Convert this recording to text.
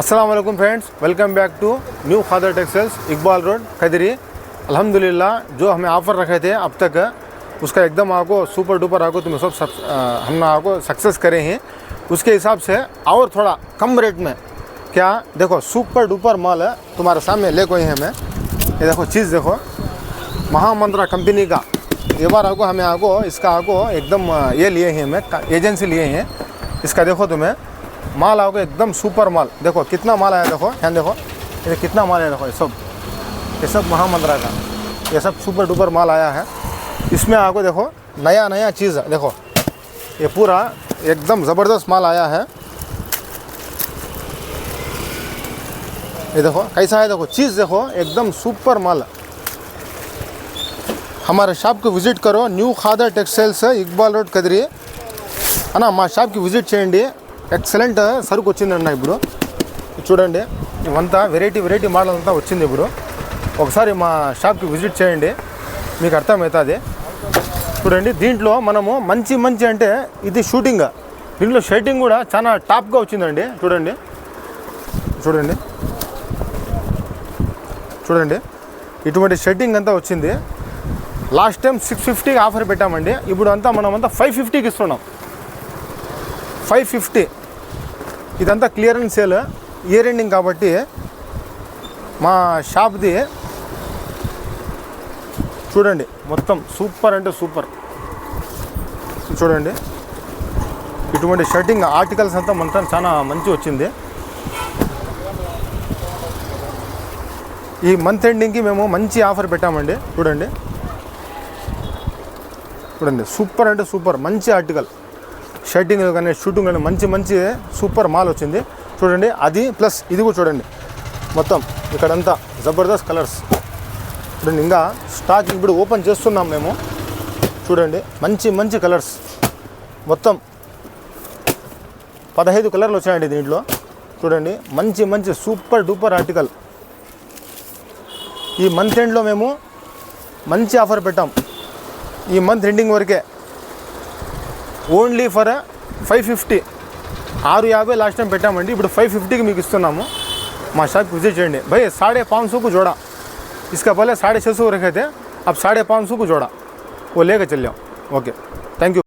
अस्सलाम वालेकुम friends, welcome back to new Khadar textiles, Iqbal road, Kadri. अल्हम्दुलिल्लाह जो हमें ऑफ़र रखे थे अब तक उसका एकदम आपको सुपर डुपर आपको तुम्हें सब हमने आपको सक्सेस करे हैं। उसके हिसाब से और थोड़ा कम रेट में क्या देखो सुपर डुपर माल है तुम्हारे सामने ले कोई है। मैं ये देखो चीज़ देखो, महामंत्रा कंपनी का ये बार आपको हमें आपको इसका आपको एकदम ये लिए हैं, मैं एजेंसी लिए हैं। इसका देखो तुम्हें माल आपको एकदम सुपर माल, देखो कितना माल आया, देखो यहाँ देखो ये कितना माल है, देखो ये सब महामंत्रा का ये सब सुपर डुपर माल आया है। इसमें आपको देखो नया नया चीज़ है, देखो ये पूरा एकदम ज़बरदस्त माल आया है। ये देखो कैसा है, देखो चीज़ देखो एकदम सुपर माल। हमारे షాప్ కి విజిట్ करो, new Khadar textiles, Iqbal road, Kadiri అన్న। మా షాప్ కి విజిట్ చేయండి, ఎక్సలెంట్ సరుకు వచ్చిందన్న। ఇప్పుడు చూడండి ఇవంతా వెరైటీ మోడల్ అంతా వచ్చింది। ఇప్పుడు ఒకసారి మా షాప్ కి విజిట్ చేయండి, మీకు అర్థమవుతుంది। చూడండి దీంట్లో మనము మంచి అంటే ఇది షూటింగ్, దీంట్లో షర్టింగ్ కూడా చాలా టాప్గా వచ్చిందండి। చూడండి ఇటువంటి షర్టింగ్ అంతా వచ్చింది। లాస్ట్ టైం 650 ఆఫర్ పెట్టామండి, ఇప్పుడు అంతా మనమంతా 550కి ఇస్తున్నాం। 550 ఇదంతా క్లియరెన్స్ సేల్, ఇయర్ ఎండింగ్ కాబట్టి మా షాప్ది చూడండి మొత్తం సూపర్ అంటే సూపర్। చూడండి ఇటువంటి షర్టింగ్ ఆర్టికల్స్ అంతా మొత్తం చాలా మంచి వచ్చింది। ఈ మంత్ ఎండింగ్కి మేము మంచి ఆఫర్ పెట్టామండి। చూడండి సూపర్ అంటే సూపర్ మంచి ఆర్టికల్, షర్టింగ్ కానీ షూటింగ్ కానీ మంచి సూపర్ మాల్ వచ్చింది। చూడండి అది ప్లస్ ఇది కూడా చూడండి మొత్తం ఇక్కడంతా జబర్దస్త్ కలర్స్। చూడండి ఇంకా స్టాక్ ఇప్పుడు ఓపెన్ చేస్తున్నాం మేము। చూడండి మంచి కలర్స్ మొత్తం 15 కలర్లు వచ్చాయండి దీంట్లో। చూడండి మంచి సూపర్ డూపర్ ఆర్టికల్। ఈ మంత్ ఎండ్లో మేము మంచి ఆఫర్ పెట్టాం, ఈ మంత్ ఎండింగ్ వరకే ఓన్లీ ఫర్ 550। 650 लास्ट टाइम పెట్టామండి, ఇప్పుడు 550కి మీకు ఇస్తున్నాము। మా షాప్కి విజిట్ చేయండి। भाई 550 को जोड़ा, इसका पहले 650 रखे थे, अब 550 को जोड़ा, वो लेकर चल जाओ। Okay, thank you.